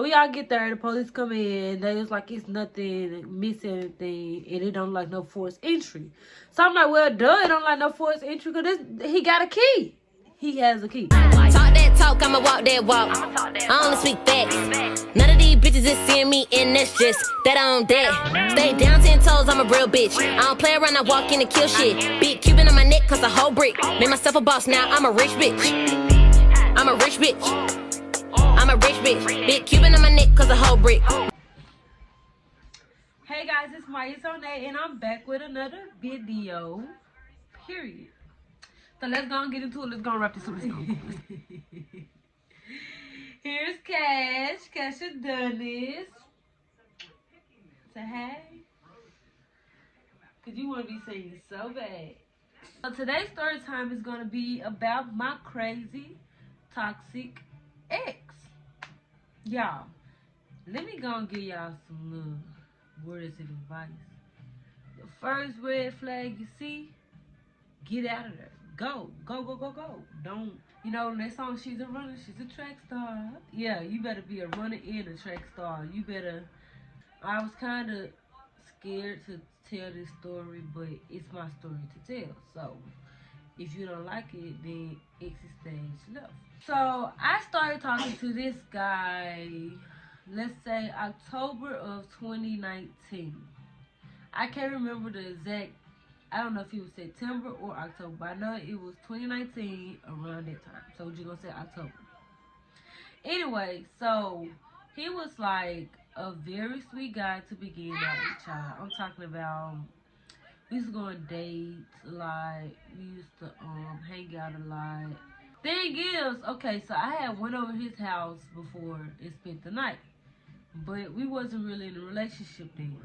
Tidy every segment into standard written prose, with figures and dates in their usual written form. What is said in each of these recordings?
We all get there, the police come in, they was like, it's nothing, missing anything, and it don't like no forced entry. So I'm like, well, duh, it don't like no forced entry, because he got a key. He has a key. Talk that talk, I'ma walk that walk. I only speak facts. None of these bitches is seeing me, and that's just that on that. Stay down 10 toes, I'm a real bitch. I don't play around, I walk in and kill shit. Big Cuban on my neck, cause a whole brick. Made myself a boss, now I'm a rich bitch. I'm a rich bitch. I'm a rich bitch. Big Cuban on my neck, cause a whole brick. Hey guys, it's Miyah Tonae, and I'm back with another video. Period. So let's go and get into it. Let's go and wrap this up. Let's go. Here's Cash. Cash has done this. Say hey. Because you want to be singing so bad. So today's story time is going to be about my crazy, toxic ex. Y'all, let me go and give y'all some little words of advice. The first red flag you see, get out of there. Go. Go, go, go, go. Don't, you know, in that song, she's a runner, she's a track star. Yeah, you better be a runner and a track star. You better, I was kind of scared to tell this story, but it's my story to tell. So, if you don't like it, then exit stage left. So, I started talking to this guy, let's say October of 2019. I can't remember the exact, I don't know if it was September or October, but I know it was 2019 around that time. So we're just gonna say October. Anyway, so he was like a very sweet guy to begin out with, y'all. I'm talking about, we used to go on dates a lot. We used to hang out a lot. Thing is, okay, so I had went over his house before and spent the night. But we wasn't really in a relationship then.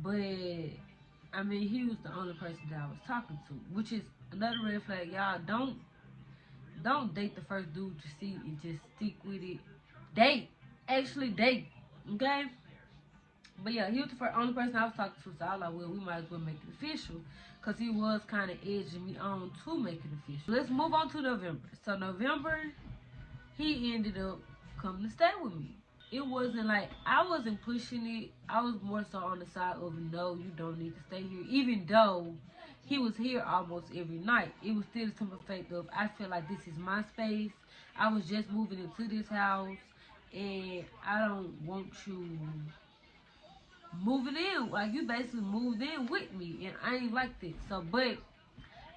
But I mean, he was the only person that I was talking to, which is another red flag. Y'all don't date the first dude you see and just stick with it. Date, actually date, okay? But yeah, he was the only person I was talking to, so I was like, well, we might as well make it official, cause he was kind of edging me on to make it official. Let's move on to November. So November, he ended up coming to stay with me. It wasn't like I wasn't pushing it. I was more so on the side of no, you don't need to stay here. Even though he was here almost every night, it was still some effect of I feel like this is my space. I was just moving into this house, and I don't want you moving in. Like you basically moved in with me, and I ain't like this. So, but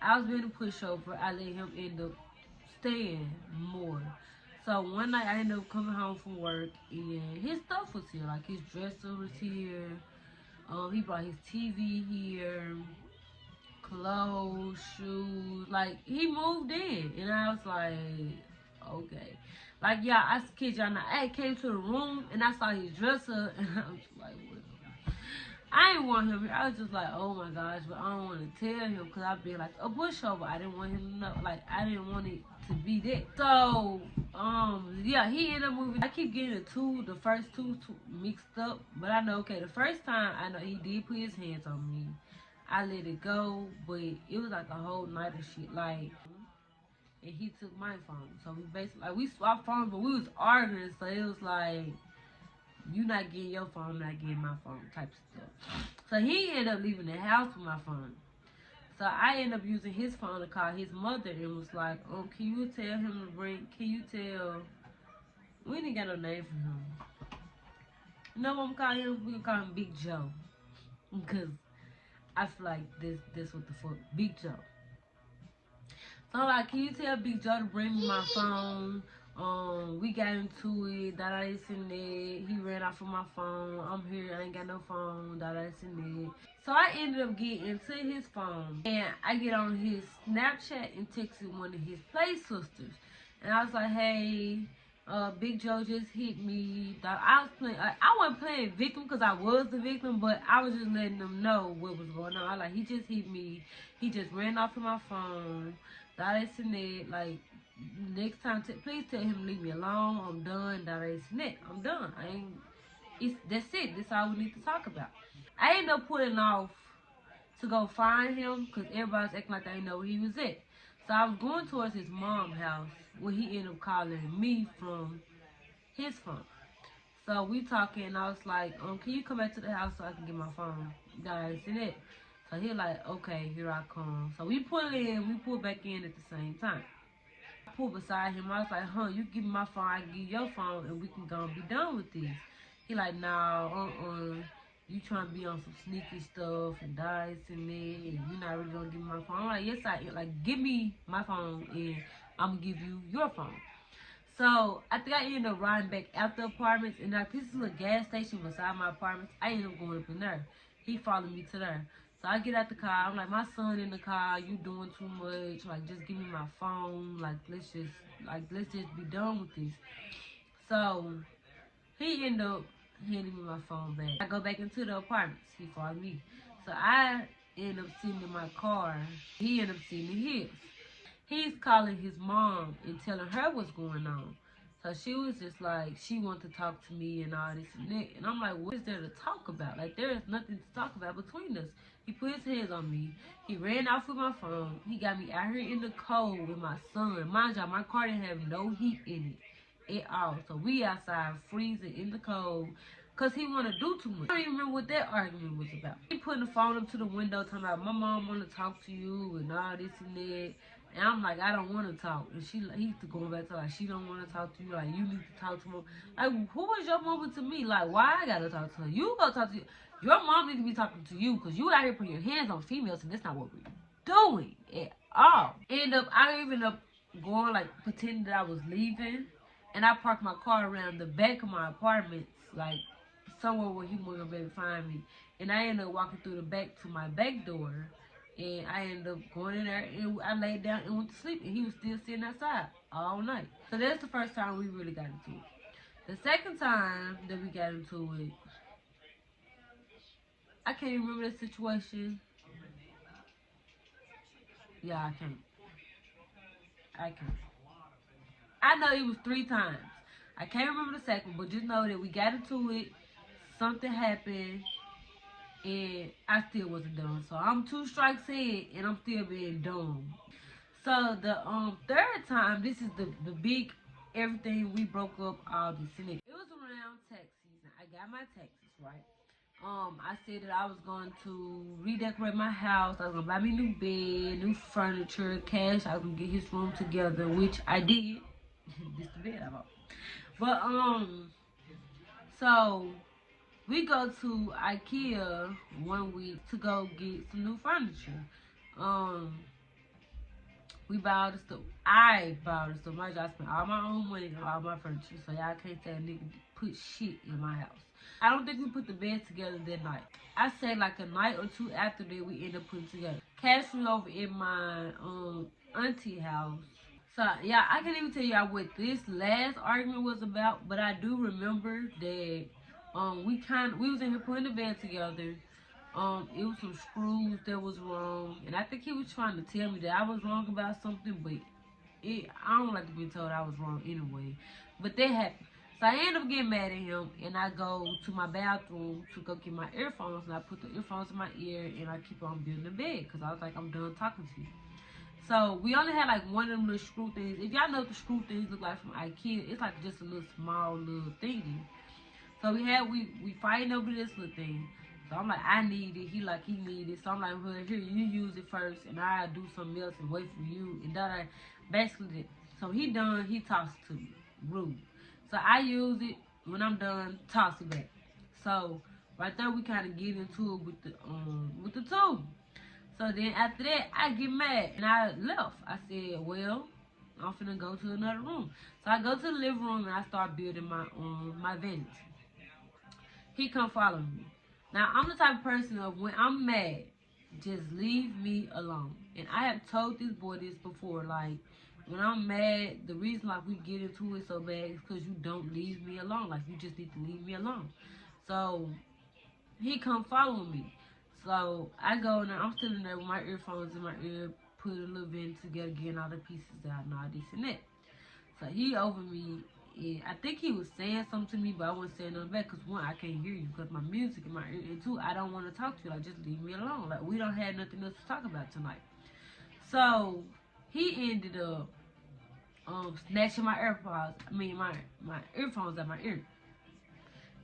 I was being a pushover. I let him end up staying more. So one night I ended up coming home from work and his stuff was here. Like his dresser was here. He brought his TV here, clothes, shoes. Like he moved in, and I was like, okay. Like yeah, I kid y'all not. I came to the room and I saw his dresser, and I was like, what? I didn't want him here. I was just like, oh my gosh, but I don't want to tell him because I'd be like a pushover. I didn't want him to know. Like I didn't want it to be that. So yeah, he ended up moving. I keep getting the first two mixed up, but I know, okay, the first time I know he did put his hands on me. I let it go, but it was like a whole night of shit. Like, and he took my phone. So we basically, like, we swapped phones, but we was arguing. So it was like, you not getting your phone, I'm not getting my phone type of stuff. So he ended up leaving the house with my phone. So I ended up using his phone to call his mother and was like, can you tell him to bring, can you tell, we didn't got no name for him. You know what I'm calling him? We can call him Big Joe. Because I feel like this what the fuck, Big Joe. So I'm like, can you tell Big Joe to bring me my phone? We got into it, this and that. He ran off with my phone. I'm here, I ain't got no phone, this and that. So I ended up getting into his phone, and I get on his Snapchat and texted one of his play sisters. And I was like, hey, Big Joe just hit me. I was playing, I wasn't playing victim because I was the victim, but I was just letting them know what was going on. I like, he just hit me. He just ran off with my phone. This and that. Like, next time, please tell him to leave me alone. I'm done. This and that. I'm done. I ain't. That's it. That's all we need to talk about. I ended up putting off to go find him because everybody's acting like they didn't know where he was at. So I was going towards his mom's house where he ended up calling me from his phone. So we talking, and I was like, can you come back to the house so I can get my phone? Guys, and it. So he like, okay, here I come. So we pull back in at the same time. I pulled beside him. I was like, you give me my phone, I give you your phone, and we can go and be done with this. He like, nah, you trying to be on some sneaky stuff and dice and that, and you not really gonna give me my phone. I'm like, yes, I am. Like, give me my phone, and I'm gonna give you your phone. So I think I ended up riding back out the apartments, and like this is a gas station beside my apartments. I ended up going up in there. He followed me to there. So I get out the car. I'm like, my son in the car. You doing too much. Like, just give me my phone. Like, let's just be done with this. So he ended up handing me my phone back. I go back into the apartments. He followed me. So I end up sitting in my car. He ended up sitting in his. He's calling his mom and telling her what's going on. So she was just like, she wanted to talk to me and all this and that. And I'm like, what is there to talk about? Like, there is nothing to talk about between us. He put his hands on me. He ran off with my phone. He got me out here in the cold with my son. Mind y'all, my car didn't have no heat in it at all. So we outside freezing in the cold because he want to do too much. I don't even remember what that argument was about. He putting the phone up to the window talking about, my mom want to talk to you and all this and that. And I'm like, I don't want to talk. And he's going back to like, she don't want to talk to you. Like, you need to talk to her. Like, who is your mama to me? Like, why I got to talk to her? You go talk to you. Your mom need to be talking to you because you out here putting your hands on females and that's not what we're doing at all. I ended up going, like, pretending that I was leaving. And I parked my car around the back of my apartments, like, somewhere where he wasn't going to find me. And I ended up walking through the back to my back door. And I ended up going in there and I laid down and went to sleep. And he was still sitting outside all night. So that's the first time we really got into it. The second time that we got into it, I can't even remember the situation. Yeah, I can't. I know it was 3 times. I can't remember the second, but just know that we got into it. Something happened. And I still wasn't done. So I'm 2 strikes in and I'm still being dumb. So the third time, this is the big everything we broke up, all this and it. It was around tax season. I got my taxes, right? I said that I was going to redecorate my house. I was gonna buy me new bed, new furniture, cash. I was gonna get his room together, which I did. This the bed I bought. But so we go to IKEA one week to go get some new furniture. We buy all the stuff. I buy all the stuff. My job spent all my own money on all my furniture. So y'all can't say a nigga put shit in my house. I don't think we put the bed together that night. I say like a night or 2 after that we end up putting together. Cash was over in my auntie house. So yeah, I can't even tell y'all what this last argument was about, but I do remember that we was in here putting the bed together. It was some screws that was wrong, and I think he was trying to tell me that I was wrong about something, but I don't like to be told I was wrong anyway. But that happened. So I end up getting mad at him, and I go to my bathroom to go get my earphones, and I put the earphones in my ear, and I keep on building the bed, because I was like, I'm done talking to you. So we only had like one of them little screw things. If y'all know what the screw things look like from IKEA, it's like just a little small little thingy. So we fighting over this little thing. So I'm like, I need it. He like, he need it. So I'm like, well, here, you use it first, and I'll do something else and wait for you. And that basically, so he done, he tossed it to me. Rude. So I use it. When I'm done, toss it back. So right there, we kind of get into it with the two. So then after that, I get mad and I left. I said, well, I'm finna go to another room. So I go to the living room and I start building my vanity. He come follow me. Now I'm the type of person of when I'm mad, just leave me alone. And I have told this boy this before, like, when I'm mad, the reason like we get into it so bad is because you don't leave me alone. Like, you just need to leave me alone. So he come follow me. So I go in there, I'm sitting there with my earphones in my ear, put a little bit together, getting all the pieces out and all this and that. So he over me, and I think he was saying something to me, but I wasn't saying nothing back, because one, I can't hear you because my music in my ear, and two, I don't want to talk to you. Like, just leave me alone. Like, we don't have nothing else to talk about tonight. So he ended up snatching my AirPods, my earphones out my ear.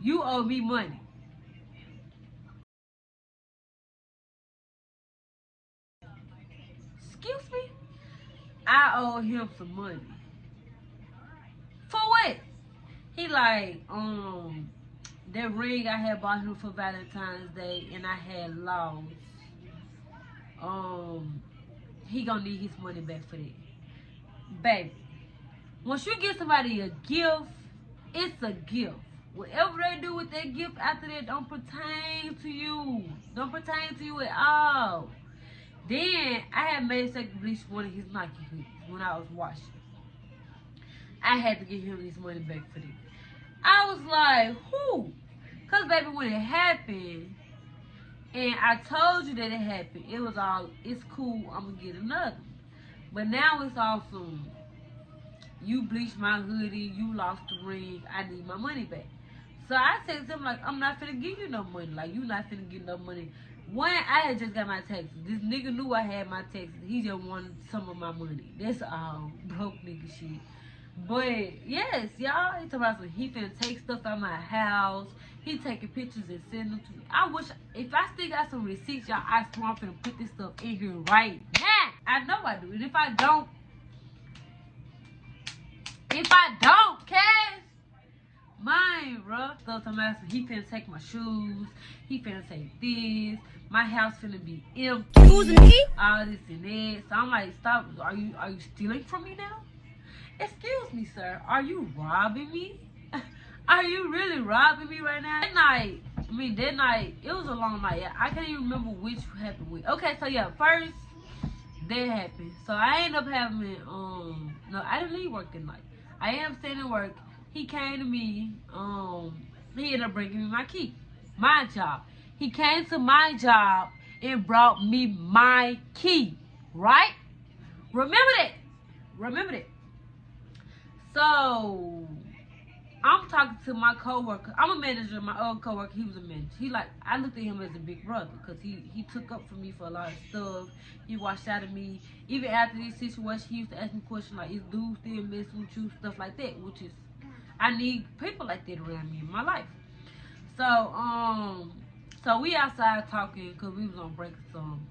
You owe me money. Excuse me? I owe him some money. For what? He like, that ring I had bought him for Valentine's Day and I had lost. He gonna need his money back for that. Baby, once you give somebody a gift, it's a gift. Whatever they do with that gift after that don't pertain to you. Don't pertain to you at all. Then I had made a second bleach one of his Nike hoodies when I was washing. I had to give him his money back for that. I was like, who? Cause baby, when it happened, and I told you that it happened, it was all, it's cool, I'm gonna get another. But now it's awesome. You bleached my hoodie, you lost the ring, I need my money back. So I said to him, like, I'm not finna give you no money. Like, you not finna get no money. One, I had just got my taxes. This nigga knew I had my taxes. He just wanted some of my money. That's all. Broke nigga shit. But, yes, y'all, he talking about some, he finna take stuff out of my house. He taking pictures and sending them to me. I wish, if I still got some receipts, y'all, I swear I'm finna put this stuff in here right now. I know I do. And if I don't, Cash, mine, bro. So he finna take my shoes. He finna take this. My house finna be empty. Who's me? All this and that. So I'm like, stop. Are you stealing from me now? Excuse me, sir. Are you robbing me? Are you really robbing me right now? That night, it was a long night. I can't even remember which happened with. Okay, so yeah, first, that happened. So I ended up having, no, I didn't leave work that night. I am staying at work. He came to me, he ended up bringing me my key. My job. He came to my job and brought me my key. Right? Remember that. So, I'm talking to my coworker. I'm a manager. My old coworker, he was a manager. I looked at him as a big brother because he took up for me for a lot of stuff. He watched out of me. Even after these situations, he used to ask me questions like, is dude still messing with you? Stuff like that, which is, I need people like that around me in my life. So we outside talking because we was on break or something.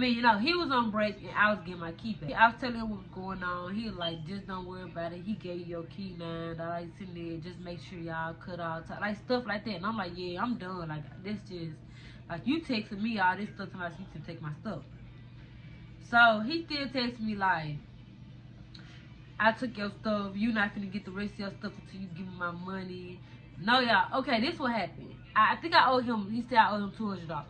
He was on break and I was getting my key back. I was telling him what was going on. He was like, just don't worry about it. He gave you your key now. Like, sitting there, just make sure y'all cut all time. Like, stuff like that. And I'm like, yeah, I'm done. Like, this just, like, you texting me all this stuff tonight so you can take my stuff. So, he still texts me like, I took your stuff. You not finna get the rest of your stuff until you give me my money. No, y'all. Okay, this what happened. I think I owed him, he said I owed him $200.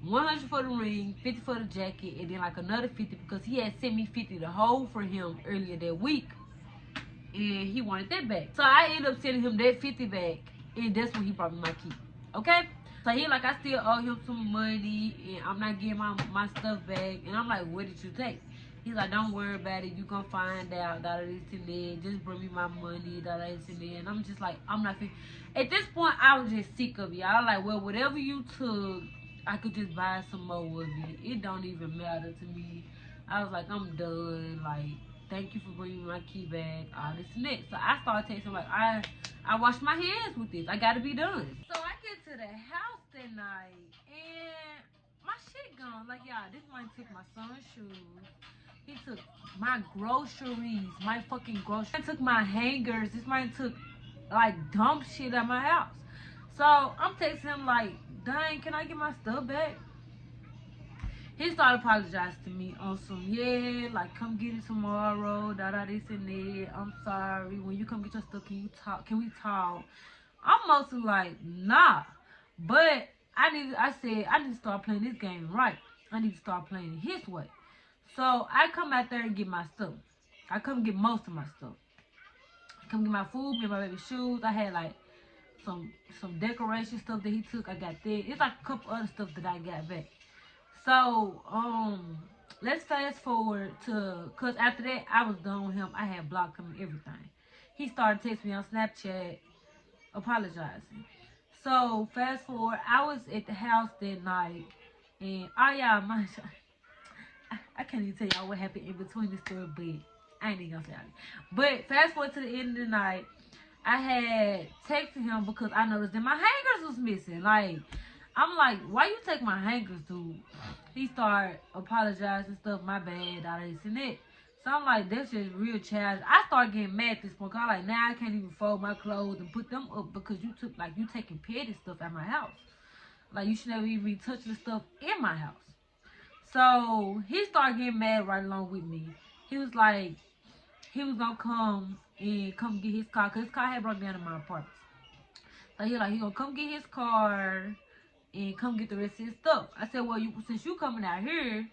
100 for the ring, 50 for the jacket, and then like another 50 because he had sent me 50 to hold for him earlier that week, and he wanted that back. So I ended up sending him that 50 back, and that's when he brought me my key. Okay? So he like, I still owe him some money, and I'm not getting my stuff back. And I'm like, what did you take? He's like, don't worry about it. You gonna find out. This and that. Just bring me my money. This and that. And I'm just like, I'm not. At this point, I was just sick of y'all. Like, well, whatever you took, I could just buy some more of it. It don't even matter to me. I was like, I'm done. Like, thank you for bringing my key back. All this and that. So I started texting like, I wash my hands with this. I gotta be done. So I get to the house that night and my shit gone. Like, y'all, this man took my son's shoes. He took my groceries, my fucking groceries. He took my hangers. This man took like dumb shit at my house. So I'm texting him like, dang, can I get my stuff back? He started apologizing to me on some, yeah, like, come get it tomorrow, this and that. I'm sorry. When you come get your stuff, can we talk? I'm mostly like, nah. But I said I need to start playing this game right. I need to start playing it his way. So I come out there and get my stuff. I come get most of my stuff. I come get my food, get my baby shoes. I had like some decoration stuff that he took. I got that. It's like a couple other stuff that I got back. So let's fast forward to, cause after that I was done with him. I had blocked him and everything. He started texting me on Snapchat apologizing. So fast forward, I was at the house that night, and I can't even tell y'all what happened in between the story, but I ain't even gonna say it. But fast forward to the end of the night, I had texted him because I noticed that my hangers was missing. Like, I'm like, why you take my hangers, dude? He started apologizing stuff, my bad, all this and that. So I'm like, that's just real childish. I started getting mad at this point. I'm like, now I can't even fold my clothes and put them up because you taking petty stuff at my house. Like, you should never even be touching the stuff in my house. So he started getting mad right along with me. He was like, he was gonna come get his car, cause his car had broke down in my apartment. So he gonna come get his car and come get the rest of his stuff. I said, well, since you coming out here,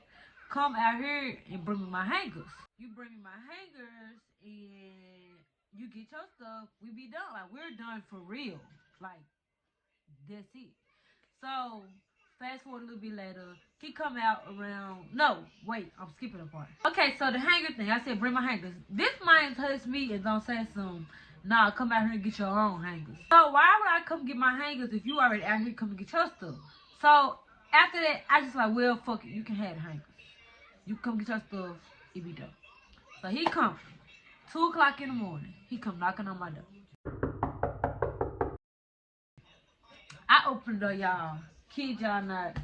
come out here and bring me my hangers. You bring me my hangers and you get your stuff. We be done. Like, we're done for real. Like, that's it. So fast forward a little bit later, he come out around. No, wait, I'm skipping a part. Okay, so the hanger thing. I said, bring my hangers. This man touched me and don't say something. Nah, come out here and get your own hangers. So why would I come get my hangers if you already out here come to get your stuff? So after that, I just like, well, fuck it. You can have the hangers. You come get your stuff, it be done. So he come, 2 o'clock in the morning. He come knocking on my door. I opened the door, y'all. Kid y'all not.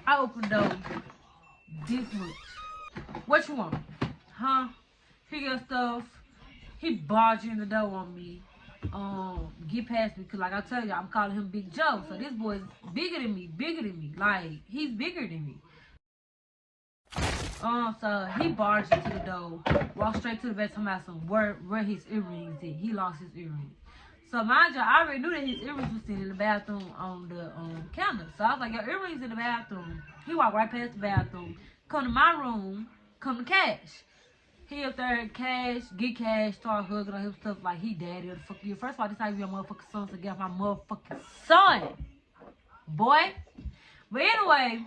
I opened the door this much. What you want? Huh? Here your stuff. He barged in the door on me. Get past me, cause like I tell you, I'm calling him Big Joe. So this boy's bigger than me. Like, he's bigger than me. So he barged into the door, walked straight to the bed, talking about where his earrings is. He lost his earrings. So mind you, I already knew that his earrings was sitting in the bathroom on the counter. So I was like, your earrings in the bathroom. He walked right past the bathroom, come to my room, come to Cash. He up there, get cash, start hugging on him stuff like he daddy or the fuck you. First of all, this how you your motherfucking son, so get off my motherfucking son, boy. But anyway,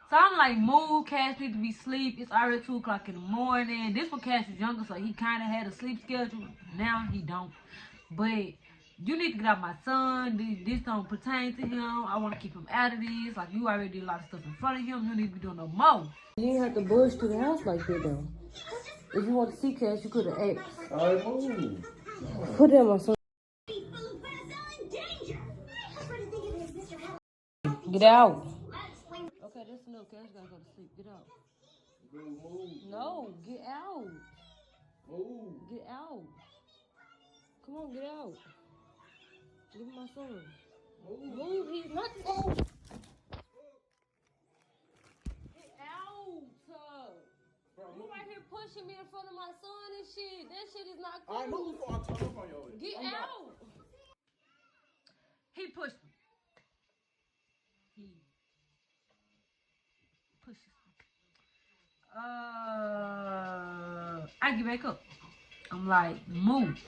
so I'm like, move, Cash need to be asleep. It's already 2 o'clock in the morning. This one Cash was younger, so he kind of had a sleep schedule. Now he don't. But you need to get out my son. This don't pertain to him. I want to keep him out of this. Like, you already did a lot of stuff in front of him. You need to be doing no more. You didn't have to bush to the house like that, though. If you want to see Cash, you could have asked. Alright, move. Put that on my son. Get out. Okay, that's enough. Cash gotta go to sleep. Get out. Move. No, get out. Move. Get out. Come on, get out. Give me my son. Move. He's not. Oh. Get out. You right here pushing me in front of my son and shit. That shit is not cool. I move before I turn up on your ass. Get out. He pushed me. He pushes me. I get back up. I'm like, move.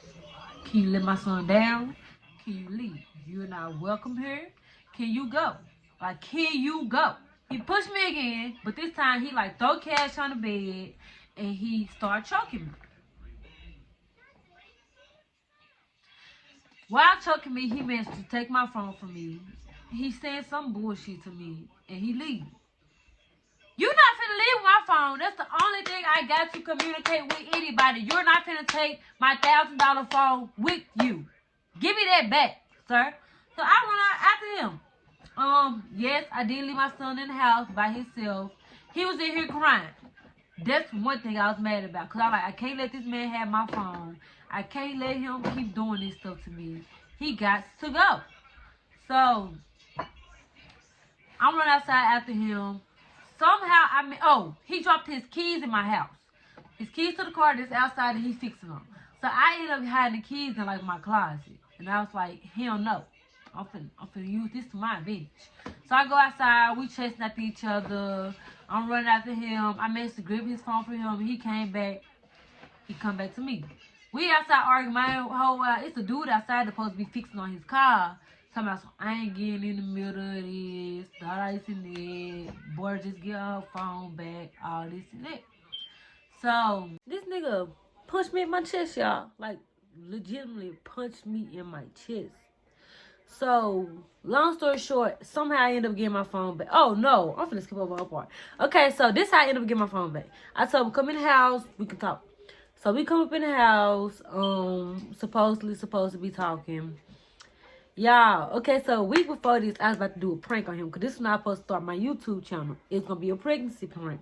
Can you let my son down? Can you leave? You're not welcome here. Can you go? Like, can you go? He pushed me again, but this time he like throw Cash on the bed and he started choking me. While choking me, he managed to take my phone from me. He said some bullshit to me and he leave. You're not finna leave my phone. That's the only thing I got to communicate with anybody. You're not finna take my $1,000 phone with you. Give me that back, sir. So I went out after him. Yes, I did leave my son in the house by himself. He was in here crying. That's one thing I was mad about. Because I can't let this man have my phone. I can't let him keep doing this stuff to me. He got to go. So, I'm running outside after him. Somehow, he dropped his keys in my house. His keys to the car that's outside and he's fixing them. So, I ended up hiding the keys in, like, my closet. And I was like, hell no. I'm finna use this to my advantage. So I go outside, we chasing after each other. I'm running after him. I managed to grab his phone from him. He came back. He come back to me. We outside arguing my whole it's a dude outside supposed to be fixing on his car. Talking about, I ain't getting in the middle of this. That and that. Boy, just get her phone back. All this and that. So this nigga punched me in my chest, y'all. Like, legitimately punched me in my chest. So, long story short, somehow I ended up getting my phone back. Oh, no. I'm finna skip over my part. Okay, so this how I ended up getting my phone back. I told him, come in the house. We can talk. So we come up in the house, supposedly supposed to be talking. Y'all, okay, so a week before this, I was about to do a prank on him, because this is not supposed to start my YouTube channel. It's going to be a pregnancy prank.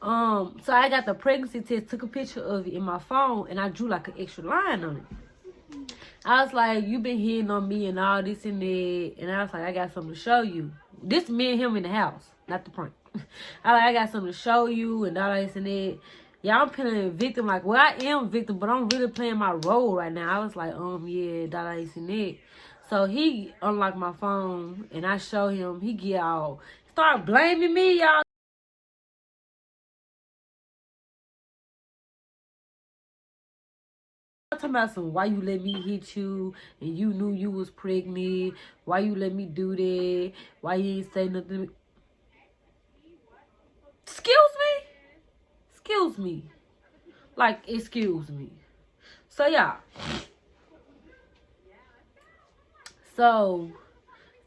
So I got the pregnancy test, took a picture of it in my phone, and I drew like an extra line on it. I was like, you been hitting on me and all this and that, and I was like, I got something to show you. This me and him in the house, not the prank. I got something to show you and all this and that. Yeah, I'm playing victim, like, well, I am victim, but I'm really playing my role right now. I was like, yeah, all this and that. So he unlocked my phone, and I show him, he get all, start blaming me, y'all. Talking about some, why you let me hit you and you knew you was pregnant, why you let me do that, why you ain't say nothing to me. Excuse me, like, excuse me. So yeah, so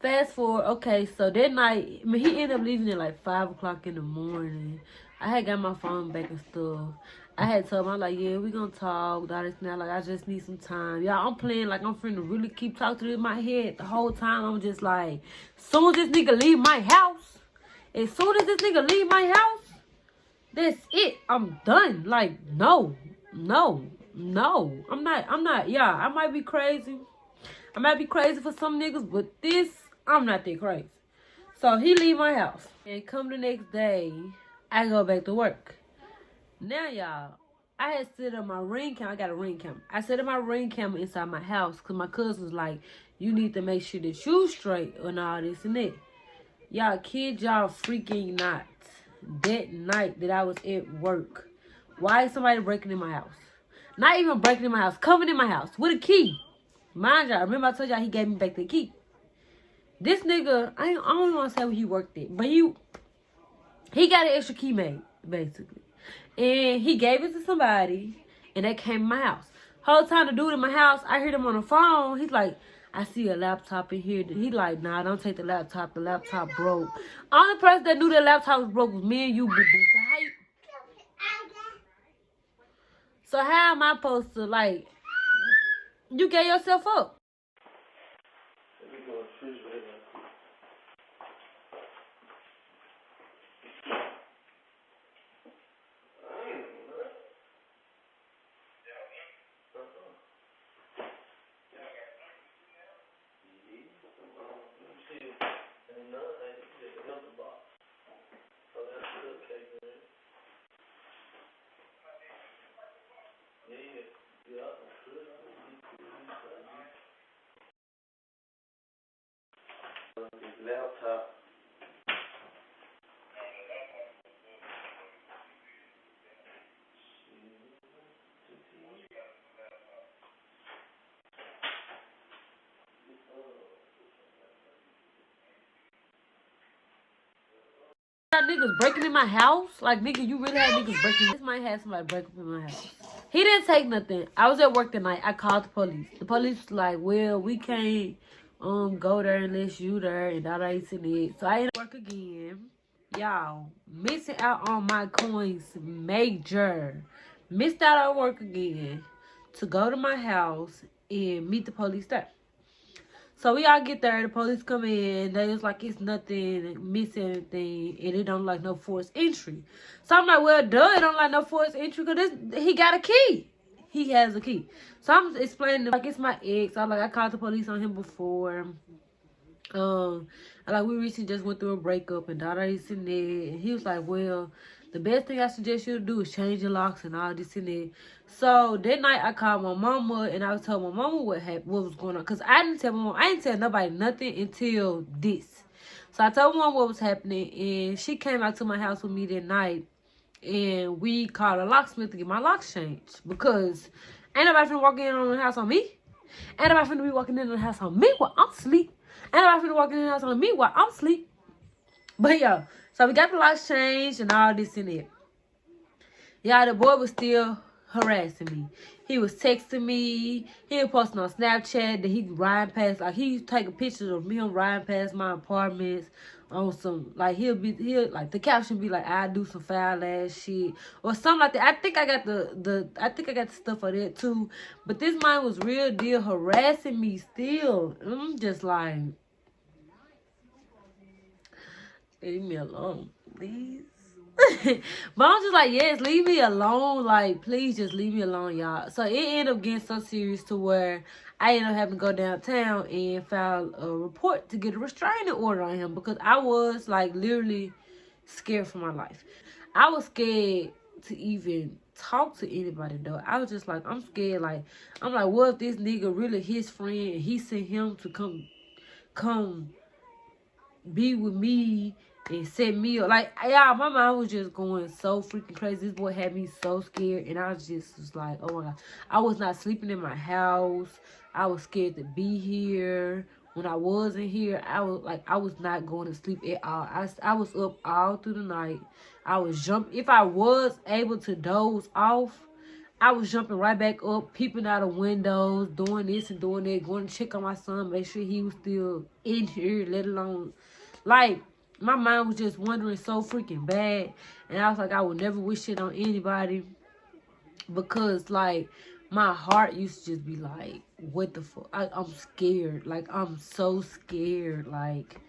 fast forward. Okay, so that night, I mean, he ended up leaving at like 5 o'clock in the morning. I had got my phone back and stuff. I had told him, I'm like, yeah, we gonna talk, all this now. Like, I just need some time. Y'all, I'm playing like I'm finna really keep talking to it in my head the whole time. I'm just like, soon as this nigga leave my house, that's it. I'm done. Like, no. I'm not, yeah, I might be crazy. I might be crazy for some niggas, but this, I'm not that crazy. So he leave my house. And come the next day, I go back to work. Now, y'all, I had set up my ring camera. I got a ring camera. I set up my ring camera inside my house because my cousin was like, you need to make sure that you straight and all this and that. Y'all, kid, y'all freaking not. That night that I was at work, why is somebody breaking in my house? Not even breaking in my house, coming in my house with a key. Mind y'all, remember I told y'all he gave me back the key. This nigga, I don't want to say where he worked at, but he got an extra key made, basically. And he gave it to somebody, and they came to my house. Whole time the dude in my house, I heard him on the phone. He's like, I see a laptop in here. He like, nah, don't take the laptop. The laptop broke. Only person that knew the laptop was broke was me and you, boo-boo. So how am I supposed to, like, you gave yourself up? Laptop. Niggas breaking in my house? Like, nigga, you really had niggas breaking? This might have somebody break up in my house. He didn't take nothing. I was at work that night. I called the police. The police was like, well, we can't go there unless you there and all that and it. So I ended up work again. Y'all, missing out on my coins major. Missed out on work again to go to my house and meet the police there. So we all get there, the police come in, they was like, it's nothing, missing anything, and it don't like no forced entry. So I'm like, well, duh, it don't like no forced entry, because he got a key. He has a key. So I'm explaining, like, it's my ex. I'm like, I called the police on him before. Like, we recently just went through a breakup and all this and that. And he was like, well, the best thing I suggest you to do is change your locks and all this and that. So that night I called my mama and I was telling my mama what was going on. Because I didn't tell my mom, I didn't tell nobody nothing until this. So I told my mom what was happening, and she came out to my house with me that night. And we called a locksmith to get my locks changed. Because ain't nobody finna walk in on the house on me. Ain't nobody finna be walking in the house on me while I'm asleep. Ain't nobody finna walk in the house on me while I'm asleep. But yeah, so we got the locks changed and all this and that. Yeah, the boy was still harassing me. He was texting me. He was posting on Snapchat that he riding past, like he taking pictures of me riding past my apartments on some, like he'll like the caption be like, I do some foul ass shit or something like that. I think I got the stuff for that too. But this man was real deal harassing me still. I'm just like, leave me alone, please. But I'm just like, yes, leave me alone. Like, please just leave me alone, y'all. So it ended up getting so serious to where I ended up having to go downtown and file a report to get a restraining order on him because I was like literally scared for my life. I was scared to even talk to anybody though. I was just like, I'm scared. Like, I'm like, what if this nigga really his friend and he sent him to come be with me and set me up? Like, y'all, my mind was just going so freaking crazy. This boy had me so scared, and I was like, oh my God. I was not sleeping in my house. I was scared to be here. When I wasn't here, I was not going to sleep at all. I was up all through the night. I was jumping. If I was able to doze off, I was jumping right back up, peeping out of windows, doing this and doing that, going to check on my son, make sure he was still in here, let alone, like, my mind was just wondering so freaking bad. And I was like, I would never wish it on anybody. Because, like, my heart used to just be like, what the fuck? I'm scared. Like, I'm so scared. Like,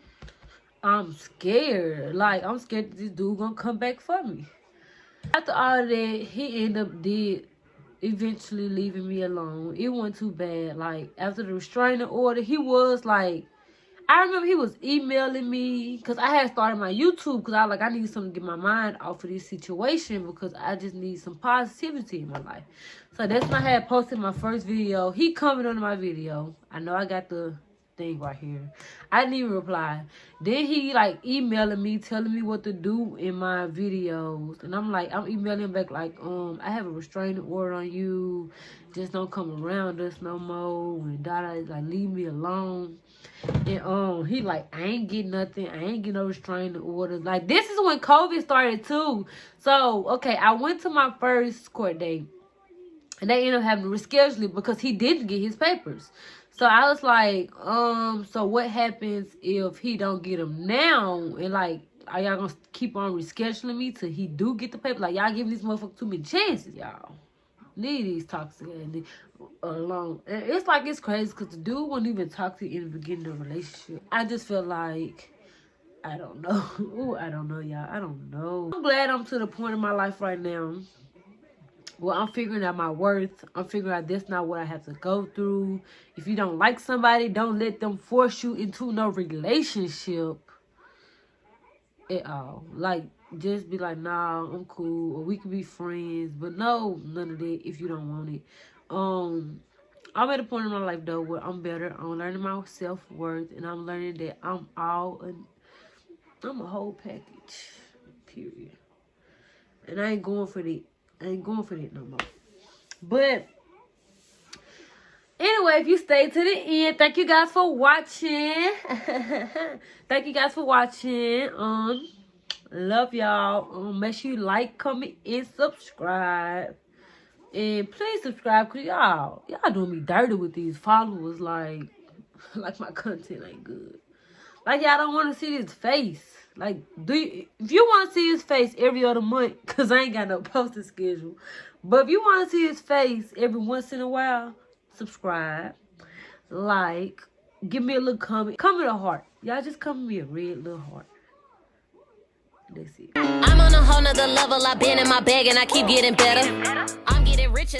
I'm scared. Like, I'm scared that this dude gonna come back for me. After all of that, he ended up eventually leaving me alone. It wasn't too bad. Like, after the restraining order, he was like, I remember he was emailing me because I had started my YouTube because I need something to get my mind off of this situation because I just need some positivity in my life. So that's when I had posted my first video. He commented on my video. I know I got the thing right here. I didn't even reply. Then he like emailing me, telling me what to do in my videos. And I'm emailing him back like, I have a restraining order on you. Just don't come around us no more. And like, leave me alone. And he like, I ain't getting nothing. I ain't getting no restraining orders. Like, this is when COVID started too. So, okay, I went to my first court date. And they ended up having to reschedule it because he didn't get his papers. So I was like, so what happens if he don't get them now? And like, are y'all gonna keep on rescheduling me till he do get the paper? Like, y'all giving these motherfuckers too many chances, y'all. Leave these toxic ass alone. And it's like, it's crazy because the dude wasn't even toxic in the beginning of the relationship. I just feel like, I don't know. Ooh, I don't know, y'all. I don't know. I'm glad I'm to the point in my life right now. Well, I'm figuring out my worth. I'm figuring out that's not what I have to go through. If you don't like somebody, don't let them force you into no relationship at all. Like, just be like, nah, I'm cool, or we can be friends. But no, none of that if you don't want it. I'm at a point in my life, though, where I'm better. I'm learning my self-worth, and I'm learning that I'm a whole package, period. And I ain't going for that. I ain't going for that no more. But anyway, if you stay to the end, thank you guys for watching. Thank you guys for watching. Love y'all. Make sure you like, comment, and subscribe. And please subscribe, cause y'all doing me dirty with these followers. Like my content ain't good. Like, y'all don't want to see his face. Like, if you want to see his face every other month, because I ain't got no posting schedule. But if you want to see his face every once in a while, subscribe, like, give me a little comment. Comment a heart. Y'all just comment me a red little heart. That's it. I'm on a whole nother level. I've been in my bag and I keep getting better. I'm getting richer.